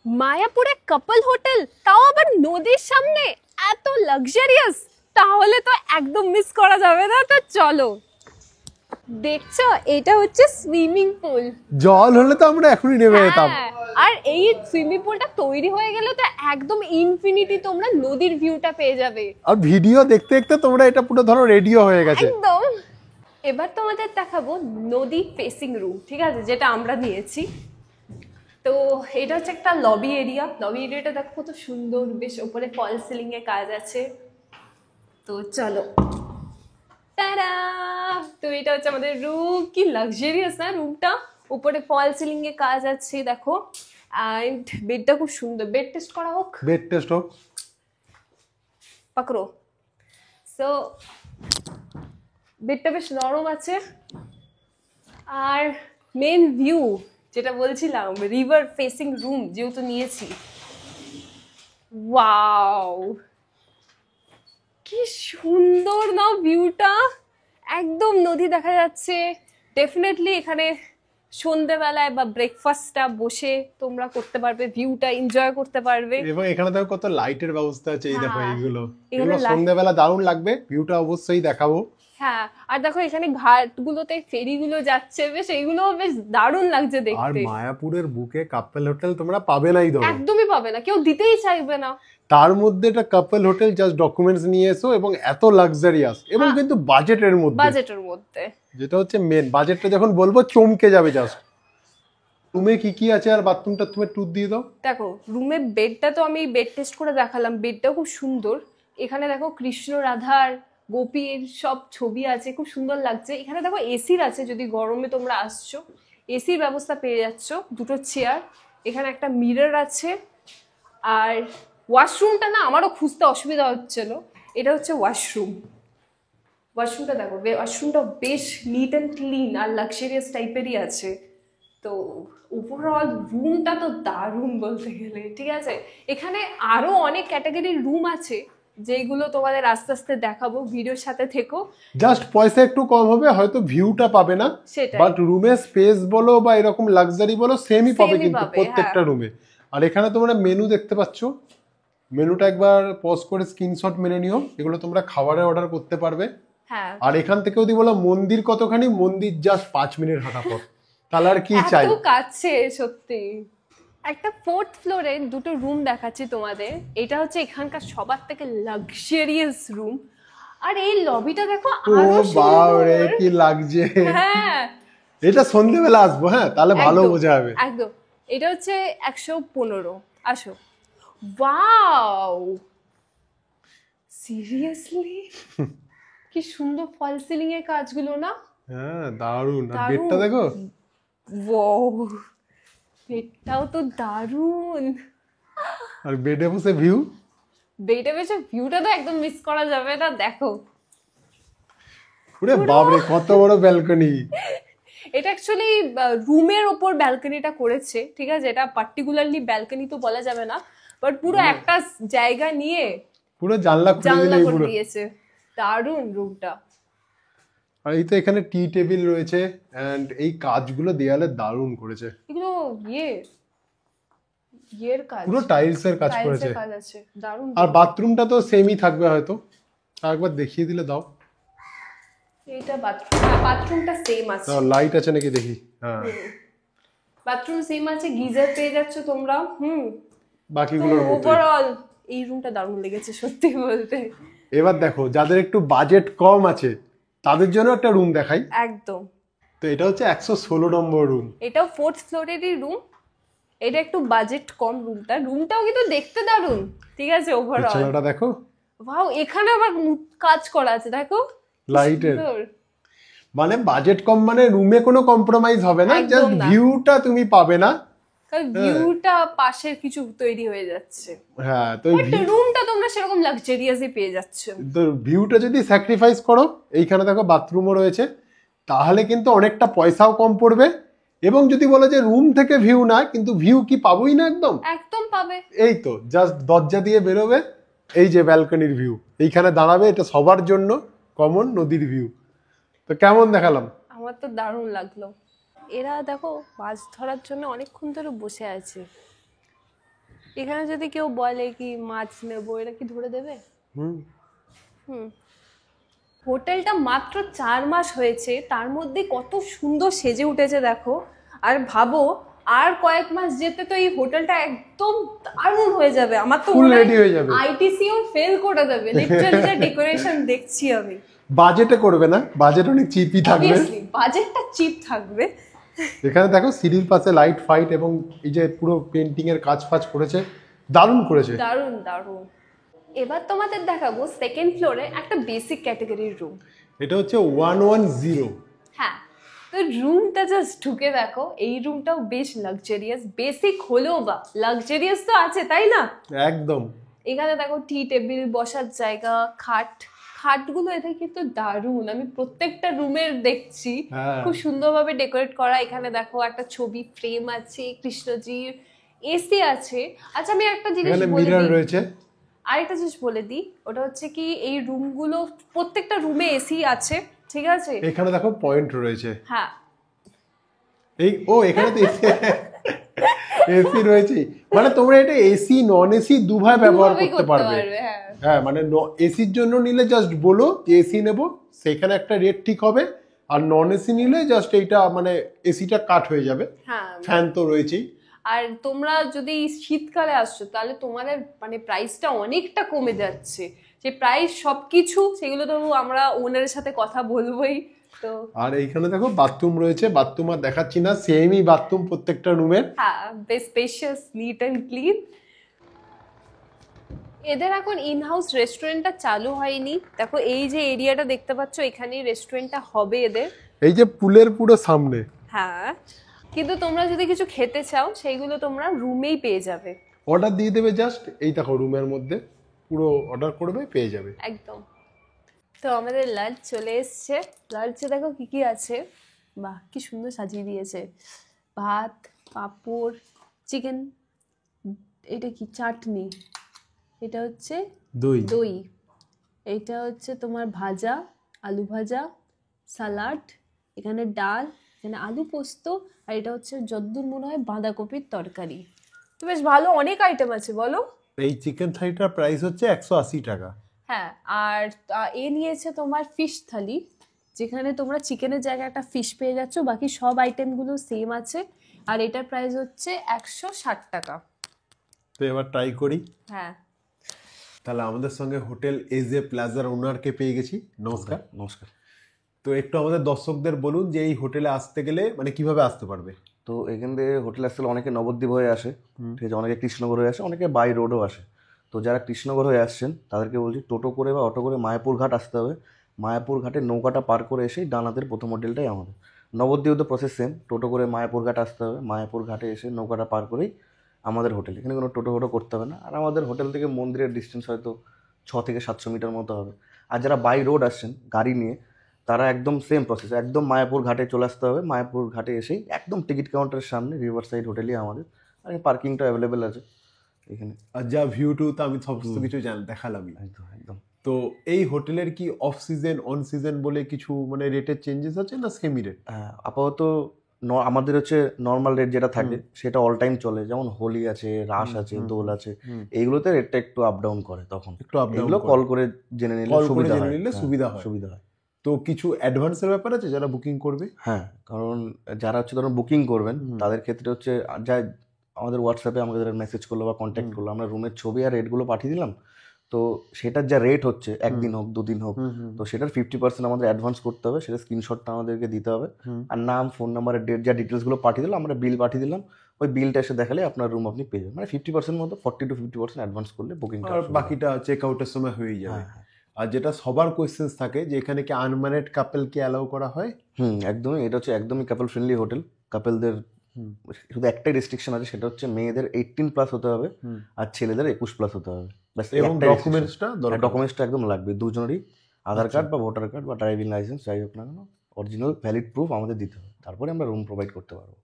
মায়াপুরে কাপল হোটেল, তাও আবার নদীর সামনে, এত লাক্সারিয়াস, তাহলে তো একদম মিস করা যাবে না। তো চলো, দেখছো এটা হচ্ছে সুইমিং পুল। জল হলে তো আমরা এখনই নেমে যেতাম। আর এই সুইমিং পুলটা তৈরি হয়ে গেলে তো একদম ইনফিনিটি তোমরা নদীর ভিউটা পেয়ে যাবে। আর ভিডিও দেখতে দেখতে তোমরা এটা পুরো ধরো রেডিও হয়ে গেছে একদম। এবার তোমাদের দেখাবো নদী ফেসিং রুম, ঠিক আছে, যেটা আমরা নিয়েছি। তো এটা হচ্ছে একটা লবি এরিয়া। লবি এরিয়াটা দেখো কত সুন্দর, বেশ উপরে ফল সিলিং এর কাজ আছে। তো চলো, তারা, তো এটা হচ্ছে আমাদের রুম। কি লাক্সারিয়াস না রুমটা, উপরে ফল সিলিং এর কাজ আছে দেখো। এন্ড বেডটা খুব সুন্দর। বেড টেস্ট করা হোক, বেড টেস্ট হোক। পাকড়ো। সো বেডটা বেশ নরম আছে। আর মেন ভিউ যেটা বলছিলাম, রিভার ফেসিং রুম যেহেতু নিয়েছি, ওয়াও কি সুন্দর না ভিউটা, একদম নদী দেখা যাচ্ছে। ডেফিনেটলি এখানে সন্ধ্যেবেলায় বা ব্রেকফাস্টটা বসে তোমরা করতে পারবে, ভিউটা এনজয় করতে পারবে। এবং এখানে দেখো কত লাইটের ব্যবস্থা আছে, এই দেখো এইগুলো এখানে সন্ধ্যাবেলা দারুণ লাগবে। ভিউটা অবশ্যই দেখাবো। হ্যাঁ, আর দেখো এখানে ঘাটগুলোতে ফেরিগুলো যাচ্ছে, বেশ এইগুলো বেশ দারুণ লাগছে আর দেখতে। মায়াপুরের বুকে কাপল হোটেল তোমরা পাবে নাই ধরো, একদমই পাবে না, কেউ দিতেই চাইবে না। তার মধ্যে এটা কাপল হোটেল, জাস্ট ডকুমেন্টস নিয়ে এসো এবং এত লাক্সারিয়াস এবং কিন্তু বাজেটের মধ্যে। বাজেটের মধ্যে, যেটা হচ্ছে মেন, বাজেটটা যখন বলবো চমকে যাবে। জাস্ট রুমে কি কি আছে আর বাথরুমটা তুমি ট্যুর দিয়ে দাও। দেখো রুমে বেডটা তো আমি বেড টেস্ট করে দেখালাম, বেডটাও খুব সুন্দর। এখানে দেখো কৃষ্ণ রাধার গোপীর সব ছবি আছে, খুব সুন্দর লাগছে। এখানে দেখো এসির আছে, যদি গরমে তোমরা আসছো এসির ব্যবস্থা পেয়ে যাচ্ছ। দুটো চেয়ার, এখানে একটা মিরর আছে। আর ওয়াশরুমটা না আমারও খুঁজতে অসুবিধা হচ্ছিল। এটা হচ্ছে ওয়াশরুম। ওয়াশরুমটা দেখো, ওয়াশরুমটা বেশ নিট অ্যান্ড ক্লিন আর লাক্সারিয়াস টাইপেরই আছে। তো ওভারঅল রুমটা তো দারুণ বলতে গেলে, ঠিক আছে। এখানে আরো অনেক ক্যাটাগরির রুম আছে, যেগুলো তোমাদের আস্তে আস্তে দেখাবো, ভিডিওর সাথে থেকো। জাস্ট পয়সা একটু কম হবে, হয়তো ভিউটা পাবে না, সেটাই। বাট রুমের স্পেস বলো বা এরকম লাক্সারি বলো সেমই পাবে Same-ই কিন্তু পাবে, প্রত্যেকটা হ্যাঁ। রুমে। আর এখানে তোমরা মেনু দেখতে পাচ্ছ, মেনুটা একবার পজ করে স্ক্রিনশট মেরে নিও। এগুলো তোমরা খাবারের অর্ডার করতে পারবে। হ্যাঁ, আর এখান থেকে যদি বলো মন্দির কতখানি, মন্দির জাস্ট 5 মিনিট হাঁটা পর, তাহলে আর কি চাই। এত কাছে সত্যি। একটা ফোর্থ ফ্লোরে দুটো রুম দেখাচ্ছি তোমাদের। এটা হচ্ছে এখানকার সবার থেকে লাক্সারিয়াস রুম। আর এই লবিটা দেখো ও আরো বাবারে সুন্দর। কি লাগছে। হ্যাঁ, এটা সন্ধ্যেবেলা আসবো, হ্যাঁ তাহলে ভালো একদম, বোঝা যাবে। একদম। এটা হচ্ছে 115। আসো। ওয়াও, সিরিয়াসলি কি সুন্দর ফল সিলিং এর কাজগুলো না, হ্যাঁ দারুণ। আর দারুণ। বেডটা দেখো, ওয়াও, এটাও তো দারুণ। আর বেডে বসে ভিউ। বেডে বসে ভিউটা তো একদম মিস করা যাবে না। দেখো ওরে বাপরে কত বড় ব্যালকনি। এটা অ্যাকচুয়ালি রুমের ওপর ব্যালকনিটা করেছে, ঠিক আছে। এটা পার্টিকুলারলি ব্যালকনি তো বলা যাবে না, বাট পুরো একটা জায়গা নিয়ে পুরো জানলা খুলে জানলা দিলেই করে পুরো। দিয়েছে। দারুণ রুমটা। আর এই তো এখানে টি টেবিল রয়েছে, এন্ড এই কাজগুলো দেয়ালে দারুণ করেছে। এগুলো ইয়ের কাজ, পুরো টাইলস এর কাজ করেছে। টাইলসের কাজ আছে, দারুণ। আর বাথরুমটা তো সেমই থাকবে হয়তো, একবার দেখিয়ে দিলে দাও। এইটা বাথরুম, হ্যাঁ বাথরুমটা সেম আছে। লাইট আছে নাকি দেখি। হ্যাঁ বাথরুম সেম আছে, গিজার পেয়ে যাচ্ছ তোমরা। বাকিগুলোর মতো। ওভারঅল এই রুমটা দারুণ লেগেছে সত্যি বলতে। এবার দেখো যাদের একটু বাজেট কম আছে তাদের জন্য একটা রুম দেখাই। একদম। তো এটা হচ্ছে 116 নম্বর রুম। এটাও ফোর্থ ফ্লোরেরই রুম। এটা একটু বাজেট কম রুমটাও কিন্তু দেখতে দারুণ, ঠিক আছে। ওভারঅল বিছানাটা দেখো, ওয়াও, এখানে আবার কাজ করা আছে দেখো, লাইটের। সুন্দর। মানে বাজেট কম মানে রুমে কোনো কম্প্রোমাইজ হবে না, একদম জাস্ট না। ভিউটা তুমি পাবে না। কারণ ভিউটা পাশের কিছু তৈরি হয়ে যাচ্ছে, হ্যাঁ তো বাট রুমটা তোমরা সেরকম লাক্সারিয়াসই পেয়ে যাচ্ছ। ভিউটা যদি স্যাক্রিফাইস করো, এইখানে দেখো বাথরুমও রয়েছে, তাহলে কিন্তু অনেকটা পয়সাও কম পড়বে। এবং যদি বলো যে রুম থেকে ভিউ না, কিন্তু ভিউ কি পাবোই না একদম। একদম পাবে। এই তো জাস্ট দরজা দিয়ে বেরোবে, এই যে ব্যালকনির ভিউ, এইখানে দাঁড়াবে, এটা সবার জন্য কমন নদীর ভিউ। তো কেমন দেখালাম? আমার তো দারুণ লাগলো। এরা দেখো মাছ ধরার জন্য অনেকক্ষণ ধরে বসে আছে। এখানে যদি কেউ বলে কি মাছ নেবো, এটা কি ধরে দেবে? হুম। হুম। হোটেলটা মাত্র 4 মাস হয়েছে, তার মধ্যে কত সুন্দর সেজে উঠেছে দেখো। আর ভাবো আর কয়েক মাস যেতে তো এই হোটেলটা একদম দারুণ হয়ে যাবে। আমার তো Full মনে হয় ready হয়ে যাবে। আইটিসিও ফেল করে দেবে লিটারালি, যা ডেকোরেশন দেখছি আমি। বাজেটে করবে না, বাজেট অনেক চিপই থাকবে। অবভিয়াসলি বাজেটটা চিপ থাকবে। এখানে দেখো সিঁড়ির পাশে লাইট ফাইট এবং এই যে পুরো পেন্টিং এর কাজ ফাজ করেছে, দারুণ করেছে। দারুণ দারুণ। এবার তোমাদের দেখাবো সেকেন্ড ফ্লোরে একটা বেসিক ক্যাটাগরির রুম। এটা হচ্ছে 110। হ্যাঁ, তো রুমটা জাস্ট ঢুকে দেখো, এই রুমটাও বেশ লাক্সারিয়াস, বেসিক হলেও বা লাক্সারিয়াস তো আছে তাই না? একদম। এখানে দেখো টি টেবিল, বসার জায়গা, খাটগুলো এতে কিন্তু দারুণ, আমি প্রত্যেকটা রুমের দেখছি হ্যাঁ। খুব সুন্দরভাবে ডেকোরেট করা। এখানে দেখো একটা ছবি ফ্রেম আছে কৃষ্ণজির, এসি আছে। আচ্ছা আমি একটা জিনিস এখানে বলে মিরর দিই, রয়েছে। আরেকটা জিনিস বলে দিই, ওটা হচ্ছে কি এই রুমগুলো প্রত্যেকটা রুমে এসি আছে, ঠিক আছে? এখানে দেখো পয়েন্ট রয়েছে। হ্যাঁ, এখানে তো এসি রয়েছে, মানে তোমরা এটা এসি নন এসি দুভাবে ব্যবহার দুভাবেই করতে পারবে। হ্যাঁ। হ্যাঁ, মানে এসির জন্য নিলে জাস্ট বলো যে এসি নেবো, সেখানে একটা রেট ঠিক হবে। আর নন এসি নিলে জাস্ট এইটা মানে এসিটা কাট হয়ে যাবে। হ্যাঁ, ফ্যান তো রয়েছেই। আর তোমরা যদি শীতকালে আসছো তাহলে তোমাদের মানে প্রাইসটা অনেকটা কমে যাচ্ছে। যে প্রাইস সবকিছু সেগুলো তো আমরা ওনারের সাথে কথা বলবোই। তো আর এইখানে দেখো বাথরুম রয়েছে, বাথরুম আর দেখাচ্ছি না, সেমই বাথরুম প্রত্যেকটা রুমের। হ্যাঁ, বেশ স্পেশিয়াস, নিট অ্যান্ড ক্লিন। এদের এখন ইন হাউস রেস্টুরেন্টটা চালু হয়নি, দেখো এই যে এরিয়াটা দেখতে পাচ্ছ এখানেই রেস্টুরেন্টটা হবে এদের। এই যে পুলের পুরো সামনে। হ্যাঁ, কিন্তু তোমরা যদি কিছু খেতে চাও সেইগুলো তোমরা রুমেই পেয়ে যাবে। অর্ডার দিয়ে দেবে জাস্ট, এই দেখো রুমের মধ্যে পুরো অর্ডার করবে পেয়ে যাবে একদম। তো আমাদের লাঞ্চ চলে এসছে। লাঞ্চে দেখো কি কি আছে, বাহ কি সুন্দর সাজিয়ে দিয়েছে। ভাত, পাঁপড়, চিকেন, এটা কি চাটনি, এটা হচ্ছে দই। দই, এটা হচ্ছে তোমার ভাজা, আলু ভাজা, সালাড, এখানে ডাল, এখানে আলু পোস্ত, আর এটা হচ্ছে যদ্দূর মনে হয় বাঁধাকপির তরকারি। তো বেশ ভালো অনেক আইটেম আছে বলো। এই চিকেন থালিটার প্রাইস হচ্ছে 180 টাকা। হ্যাঁ, আর এ নিয়েছে তোমার ফিশ থালি, যেখানে তোমরা চিকেনের জায়গায় একটা ফিশ পেয়ে যাচ্ছ, বাকি সব আইটেমগুলো সেম আছে। আর এটার প্রাইস হচ্ছে 160 টাকা। তো এবার ট্রাই করি। হ্যাঁ, তাহলে আমাদের সঙ্গে হোটেল এজে প্লাজার ওনারকে পেয়ে গেছি। নমস্কার। নমস্কার। তো একটু আমাদের দর্শকদের বলুন যে এই হোটেলে আসতে গেলে মানে কিভাবে আসতে পারবে। তো এখান থেকে হোটেল আসতে অনেকে নবদ্বীপ হয়ে আসে, ঠিক আছে, অনেকে কৃষ্ণনগর হয়ে আসে, অনেকে বাই রোডও আসে। তো যারা কৃষ্ণনগর হয়ে আসছেন তাদেরকে বলছি টোটো করে বা অটো করে মায়াপুর ঘাট আসতে হবে। মায়াপুর ঘাটে নৌকাটা পার করে এসেই ডান হাতের প্রথম হোটেলটাই আমাদের। নবদ্বীপ তো প্রসেস সেম, টোটো করে মায়াপুর ঘাট আসতে হবে, মায়াপুর ঘাটে এসে নৌকাটা পার করেই আমাদের হোটেল। এখানে কোনো টোটো ফোটো করতে হবে না। আর আমাদের হোটেল থেকে মন্দিরের ডিস্টেন্স হয়তো 600 থেকে 700 মিটার মতো হবে। আর যারা বাই রোড আসছেন গাড়ি নিয়ে, তারা একদম সেম প্রসেস, একদম মায়াপুর ঘাটে চলে আসতে হবে। মায়াপুর ঘাটে এসেই একদম টিকিট কাউন্টারের সামনে রিভার সাইড হোটেলই আমাদের। আর পার্কিংটা অ্যাভেলেবেল আছে এখানে। আর যা ভিউ টু তো আমি সমস্ত কিছু দেখালামই। একদম একদম। তো এই হোটেলের কি অফ সিজন অন সিজন বলে কিছু মানে রেটের চেঞ্জেস আছে না সেমি রেট? আপাতত আমাদের হচ্ছে নর্মাল রেট যেটা থাকে সেটা অল টাইম চলে, যেমন হোলি আছে, রাস আছে, দোল আছে, এইগুলোতে রেটটা একটু আপ ডাউন করে। তখন একটু আপ ডাউন এগুলো কল করে জেনে নিলে সুবিধা হয়। সুবিধা হয়। সুবিধা হয়। তো কিছু অ্যাডভান্সের ব্যাপার আছে যারা বুকিং করবে? হ্যাঁ, কারণ যারা হচ্ছে ধরুন বুকিং করবেন তাদের ক্ষেত্রে হচ্ছে যা আমাদের হোয়াটসঅ্যাপে আমাদের মেসেজ করলো বা কন্ট্যাক্ট করলো, আমরা রুমের ছবি আর রেটগুলো পাঠিয়ে দিলাম। তো সেটার যা রেট হচ্ছে, একদিন হোক দুদিন হোক, তো সেটার 50% আমাদের অ্যাডভান্স করতে হবে। সেটা স্ক্রিনশটটা আমাদেরকে দিতে হবে, আর নাম, ফোন নাম্বার, ডেট, যা ডিটেলসগুলো পাঠিয়ে দিলাম, আমরা বিল পাঠিয়ে দিলাম। ওই বিলটা এসে দেখালে আপনার রুম আপনি পেয়ে যাবেন। মানে 50% মতো, 40 to 50% অ্যাডভান্স করলে বুকিং। আর বাকিটা চেক আউটের সময় হয়ে যাবে। আর যেটা সবার কোয়েশ্চেন্স থাকে যে এখানে কি আনম্যারিড কাপলকে অ্যালাউ করা হয়? একদমই। এটা হচ্ছে একদমই কাপল ফ্রেন্ডলি হোটেল। কাপলদের শুধু একটাই রেস্ট্রিকশন আছে, সেটা হচ্ছে মেয়েদের 18+ হতে হবে আর ছেলেদের 21+ হতে হবে। এবং ডকুমেন্টসটা একদম লাগবে দুজনেরই, আধার কার্ড বা ভোটার কার্ড বা ড্রাইভিং লাইসেন্স যাই হোক না কেন, অরিজিনাল ভ্যালিড প্রুফ আমাদের দিতে হবে, তারপরে আমরা রুম প্রোভাইড করতে পারবো।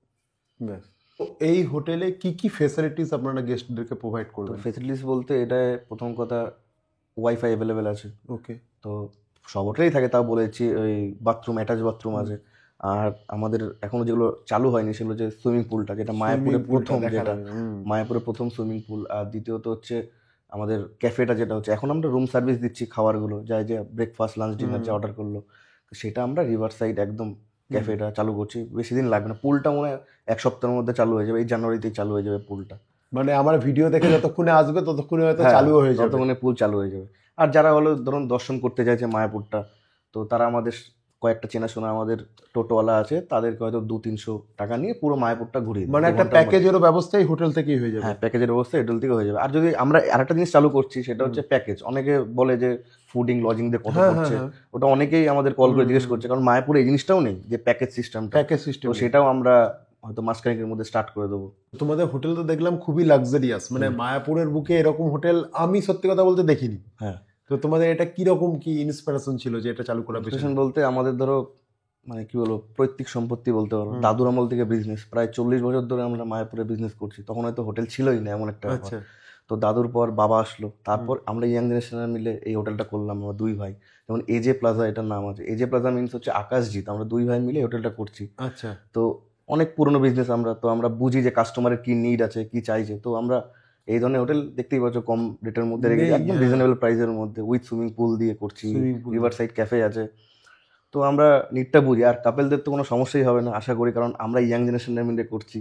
ব্যাস। তো এই হোটেলে কি কি ফেসিলিটিস আপনারা গেস্টদেরকে প্রোভাইড করবেন? ফেসিলিটিস বলতে এটা প্রথম কথা ওয়াইফাই অ্যাভেলেবেল আছে। ওকে। তো সব হোটেলেই থাকে, তাও বলেছি। ওই বাথরুম, অ্যাটাচ বাথরুম আছে। আর আমাদের এখনো যেগুলো চালু হয়নি সেগুলো যে সুইমিং পুলটা, যেটা মায়াপুরে প্রথম, যেটা মায়াপুরে প্রথম সুইমিং পুল। আর দ্বিতীয়ত হচ্ছে আমাদের ক্যাফেটা, যেটা হচ্ছে এখন আমরা রুম সার্ভিস দিচ্ছি খাবারগুলো, যাই যে ব্রেকফাস্ট লাঞ্চ ডিনার যে অর্ডার করলো, তো সেটা আমরা রিভার সাইড একদম ক্যাফেটা চালু করছি। বেশি দিন লাগবে না, পুলটা মনে হয় 1 সপ্তাহের মধ্যে চালু হয়ে যাবে, এই জানুয়ারিতেই চালু হয়ে যাবে পুলটা। মানে আমার ভিডিও দেখে যতক্ষণে আসবে ততক্ষণে হয়তো হ্যাঁ, চালু হয়ে যাবে। ততক্ষণে পুল চালু হয়ে যাবে। আর যারা হলো ধরুন দর্শন করতে চাইছে মায়াপুরটা, তো তারা আমাদের কয়েকটা চেনাশোনা আমাদের টোটোওয়ালা আছে, তাদেরকে হয়তো 200-300 টাকা নিয়ে পুরো মায়াপুরটা ঘুরিয়ে দেয়। মানে একটা প্যাকেজেরও ব্যবস্থাই হোটেল থেকেই হয়ে যাবে। হ্যাঁ, প্যাকেজের ব্যবস্থা হোটেল থেকে হয়ে যাবে। আর যদি আমরা আরেকটা জিনিস চালু করছি, সেটা হচ্ছে প্যাকেজ। অনেকে বলে যে ফুডিং লজিং দিয়ে কত পড়ছে, ওটা অনেকেই আমাদের কল করে জিজ্ঞেস করছে, কারণ মায়াপুরে এই জিনিসটাও নেই যে প্যাকেজ সিস্টেমটা। প্যাকেজ সিস্টেম তো সেটাও আমরা হয়তো মাসখানেকের মধ্যে স্টার্ট করে দেবো। তোমাদের হোটেল তো দেখলাম খুবই লাক্সারিয়াস, মানে মায়াপুরের বুকে এরকম হোটেল আমি সত্যি কথা বলতে দেখিনি। হ্যাঁ, তো তোমাদের এটা কিরকম কি ইন্সপিরেশন ছিল যে এটা চালু করার পেছনে? বলতে আমাদের ধরো মানে কি বলবো, পৈতৃক সম্পত্তি বলতে পারো, দাদুর আমল থেকে বিজনেস, প্রায় 40 বছর ধরে আমরা মায়াপুরে বিজনেস করছি। তখন হয়তো হোটেল ছিলই না, এমন একটা ব্যাপার। তো দাদুর পর বাবা আসলো, তারপর আমরা ইয়াং জেনারেশনের মিলে এই হোটেলটা করলাম, আমরা 2 ভাই। যেমন এজে প্লাজা এটার নাম আছে, এজে প্লাজা মিনস হচ্ছে আকাশজিৎ, আমরা 2 ভাই মিলে হোটেলটা করছি। আচ্ছা। তো অনেক পুরনো বিজনেস আমরা, তো আমরা বুঝি যে কাস্টমারের কি নিড আছে, কি চাইছে। তো আমরা এই ধরনের হোটেল দেখতেই পাচ্ছ কম রেটের মধ্যে রেখে একদম রিজনেবল প্রাইসের মধ্যে উইথ সুইমিং পুল দিয়ে করছি, রিভার সাইড ক্যাফে আছে। তো আমরা নিডটা বুঝি, আর কাপেলদের তো কোনো সমস্যাই হবে না আশা করি, কারণ আমরা ইয়াং জেনারেশনের মিলে করছি।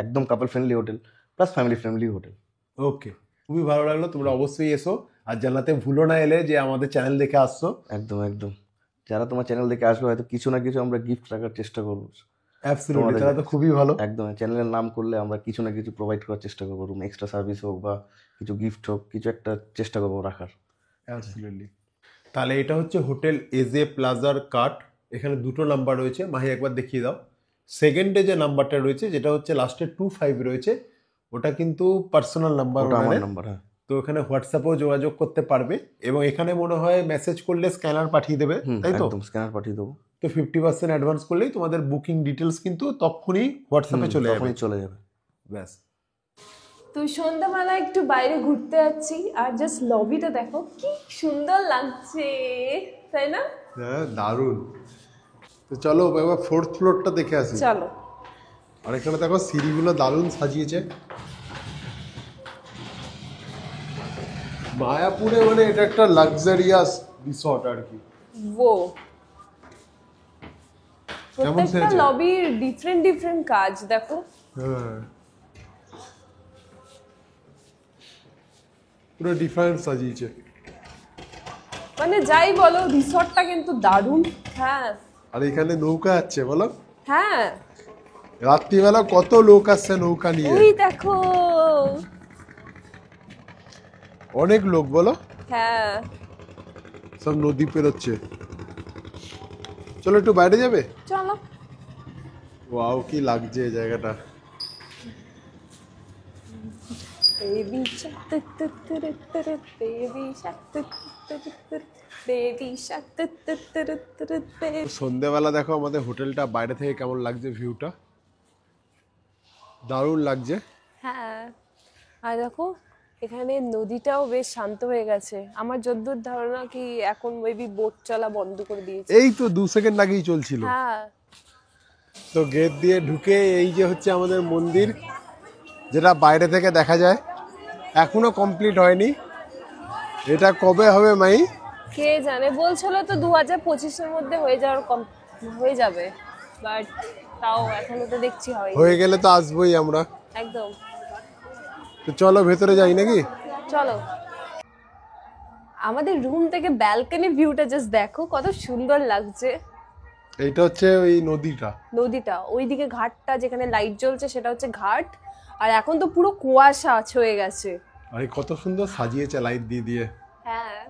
একদম couple friendly hotel plus family friendly hotel. Okay, খুবই ভালো লাগলো। তোমরা অবশ্যই এসো, আর জানাতে ভুলো না এলে যে আমাদের চ্যানেল দেখে আসছো। একদম একদম, যারা তোমার চ্যানেল দেখে আসবে হয়তো কিছু না কিছু আমরা গিফট রাখার চেষ্টা করবো। অ্যাবসলিউটলি, তাহলে তো খুবই ভালো। একদম, চ্যানেলের নাম করলে আমরা কিছু না কিছু প্রোভাইড করার চেষ্টা করবো, রুম এক্সট্রা সার্ভিস হোক বা কিছু গিফট হোক, কিছু একটা চেষ্টা করবো রাখার। অ্যাবসলিউটলি। তাহলে এটা হচ্ছে হোটেল এজে প্লাজার কাট। এখানে 2টো নাম্বার রয়েছে, মাহি একবার দেখিয়ে দাও। সেকেন্ডে যে নাম্বারটা রয়েছে, যেটা হচ্ছে লাস্টে 25 রয়েছে, ওটা কিন্তু পার্সোনাল নাম্বার, আমার নাম্বার। হ্যাঁ, তো এখানে হোয়াটসঅ্যাপেও যোগাযোগ করতে পারবে, এবং এখানে মনে হয় মেসেজ করলে স্ক্যানার পাঠিয়ে দেবে, তাই তো? স্ক্যানার পাঠিয়ে দেবো। তো 50% অ্যাডভান্স করলেই তোমাদের বুকিং ডিটেলস কিন্তু তখনই হোয়াটসঅ্যাপে চলে যাবে। ব্যাস। তো সন্ধ্যাবেলা একটু বাইরে ঘুরতে যাচ্ছি, আর জাস্ট লবিটা দেখো কি সুন্দর লাগছে, তাই না? হ্যাঁ, দারুণ। তো চলো এবার 4th ফ্লোরটা দেখে আসি। চলো। আর এখানে দেখো সিঁড়িগুলো দারুণ সাজিয়েছে। মায়াপুরে মানে এটা একটা লাক্সারিয়াস রিসর্ট আর কি। ও প্রত্যেকটা লবির ডিফারেন্ট কাজ দেখো। হ্যাঁ, পুরো ডিফারেন্ট সাজিয়েছে। মানে যাই বলো, রিসর্টটা কিন্তু দারুণ। হ্যাঁ, আর এখানে নৌকা আছে বলো। হ্যাঁ, রাত্রিবেলা কত লোক আসছে নৌকা নিয়ে, ওই দেখো অনেক লোক বলো। হ্যাঁ, সব নদী পেরোচ্ছে। চলো একটু বাইরে যাবে। চলো। ওয়াও, কি লাগছে এই জায়গাটা। সন্ধ্যেবেলা দেখো আমাদের হোটেলটা বাইরে থেকে কেমন লাগছে, ভিউটা দারুণ লাগছে। হ্যাঁ, আর দেখো এখানে নদীটাও বেশ শান্ত হয়ে গেছে। আমার যতদূর ধারণা কি এখন মেবি বোট চলা বন্ধ করে দিয়েছে। এই তো 2 সেকেন্ড আগেই চলছিল। হ্যাঁ, তো গেট দিয়ে ঢুকে এই যে হচ্ছে আমাদের মন্দির, যেটা বাইরে থেকে দেখা যায়, এখনো কমপ্লিট হয়নি। এটা কবে হবে মাই? কে জানে, বলছিল তো 2025-এর মধ্যে হয়ে যাবে, বাট তাও এখনো তো দেখছি হয়ে গেলে তো আসবোই আমরা একদম। তো চলো ভেতরে যাই নাকি? চলো। আমাদের রুম থেকে ব্যালকনি ভিউটা জাস্ট দেখো কত সুন্দর লাগছে। এইটা হচ্ছে ওই নদীটা, ওইদিকে ঘাটটা যেখানে লাইট জ্বলছে সেটা হচ্ছে ঘাট, আর এখন তো পুরো কুয়াশা হয়ে গেছে। আরে কত সুন্দর সাজিয়েছে লাইট দিয়ে দিয়ে। হ্যাঁ,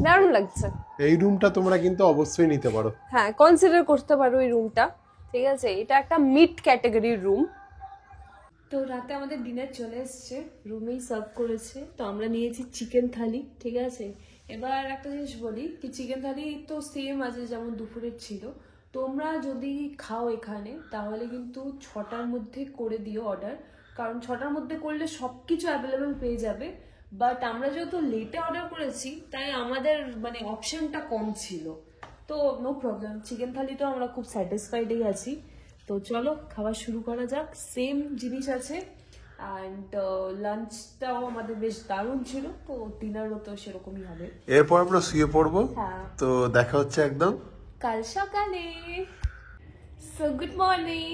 দারুণ লাগছে। এই রুমটা তোমরা কিন্তু অবশ্যই নিতে পারো। হ্যাঁ, কনসিডার করতে পারো এই রুমটা, ঠিক আছে? এটা একটা মিড ক্যাটাগরির রুম। তো রাতে আমাদের ডিনার চলে এসছে, রুমেই সার্ভ করেছে। তো আমরা নিয়েছি চিকেন থালি, ঠিক আছে? এবার একটা জিনিস বলি কি, চিকেন থালি তো সেম আছে যেমন দুপুরের ছিল। তোমরা যদি খাও এখানে তাহলে কিন্তু 6টার মধ্যে করে দিও অর্ডার, কারণ 6টার মধ্যে করলে সব কিছু অ্যাভেলেবেল পেয়ে যাবে। বাট আমরা যেহেতু লেটে অর্ডার করেছি তাই আমাদের মানে অপশনটা কম ছিল। তো তো নো প্রবলেম, চিকেন থালি তো আমরা খুব স্যাটিসফাইডই আছি। তো চলো খাওয়া শুরু করা যাক। সেম জিনিস আছে অ্যান্ড লাঞ্চটাও আমাদের বেশ দারুণ ছিল, তো ডিনারও তো সেরকমই হবে। এরপর আমরা শুয়ে পড়বো। হ্যাঁ, তো দেখা হচ্ছে একদম কাল সকালে। So good morning.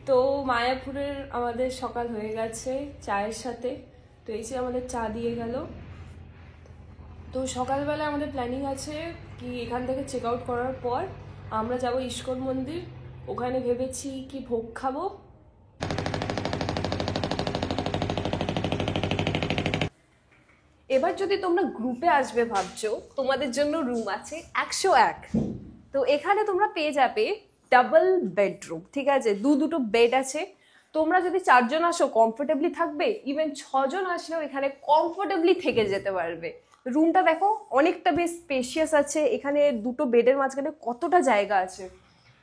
তো মায়াপুরের আমাদের সকাল হয়ে গেছে চায়ের সাথে। তো এই যে আমাদের চা দিয়ে গেল। তো সকালবেলা আমাদের প্ল্যানিং আছে কি এখান থেকে চেক আউট করার পর আমরা যাব ইস্কন মন্দির। ওখানে ভেবেছি কি ভোগ খাবো। এবার যদি তোমরা গ্রুপে আসবে ভাবছো, তোমাদের জন্য রুম আছে 101। তো এখানে তোমরা পেয়ে যাবে ডাবল বেডরুম, ঠিক আছে, দুটো বেড আছে। তোমরা যদি 4 জন আসো কমফোর্টেবলি থাকবে, ইভেন 6 জন আসলেও এখানে কমফোর্টেবলি থেকে যেতে পারবে। রুমটা দেখো অনেকটা বেশ স্পেশিয়াস আছে, এখানে দুটো বেডের মাঝখানে কতটা জায়গা আছে।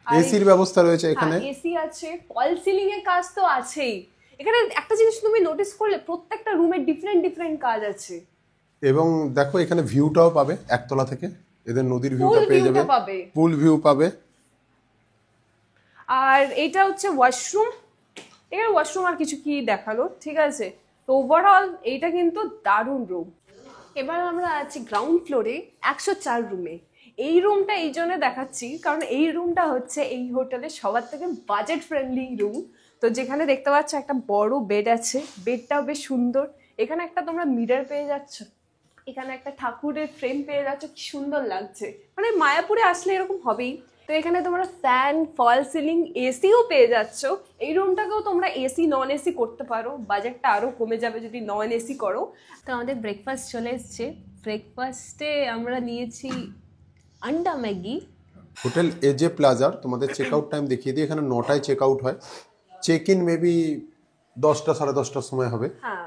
এসির ব্যবস্থা রয়েছে এখানে। এসি আছে, ফল সিলিং এর কাজ তো আছেই। এখানে একটা জিনিস তুমি নোটিস করলে প্রত্যেকটা রুমে ডিফারেন্ট ডিফারেন্ট কাজ আছে। এবং দেখো এখানে ভিউটাও পাবে একতলা থেকে, এদের নদীর ভিউটা Full পেয়ে view যাবে, টা পাবে। ফুল ভিউ পাবে। আর এটা হচ্ছে ওয়াশরুম। এখানে ওয়াশরুম আর কিছু কি দেখালো, ঠিক আছে। তো ওভারঅল এইটা কিন্তু দারুণ রুম। এবার আমরা আছি গ্রাউন্ড ফ্লোরে 104 রুমে। এই রুমটা এই জন্য দেখাচ্ছি কারণ এই রুমটা হচ্ছে এই হোটেলের সবার থেকে বাজেট ফ্রেন্ডলি রুম। তো যেখানে দেখতে পাচ্ছ একটা বড় বেড আছে, বেডটাও বেশ সুন্দর। এখানে একটা তোমরা মিরর পেয়ে যাচ্ছ, এখানে একটা ঠাকুরের ফ্রেম পেয়ে যাচ্ছ, কি সুন্দর লাগছে। মানে মায়াপুরে আসলে এরকম হবেই। তো এখানে তোমরা ফ্যান, ফল সিলিং, এসিও পেয়ে যাচ্ছ। এই রুমটাকেও তোমরা এসি নন এসি করতে পারো, বাজেটটা আরও কমে যাবে যদি নন এসি করো। তো আমাদের ব্রেকফাস্ট চলে এসছে। ব্রেকফাস্টে আমরা নিয়েছি আন্ডা ম্যাগি। হোটেল এজে প্লাজার তোমাদের চেক আউট টাইম দেখিয়ে দিই। এখানে 9টায় চেক আউট হয়, চেক ইন মেবি 10টা 10:30টার সময় হবে। হ্যাঁ,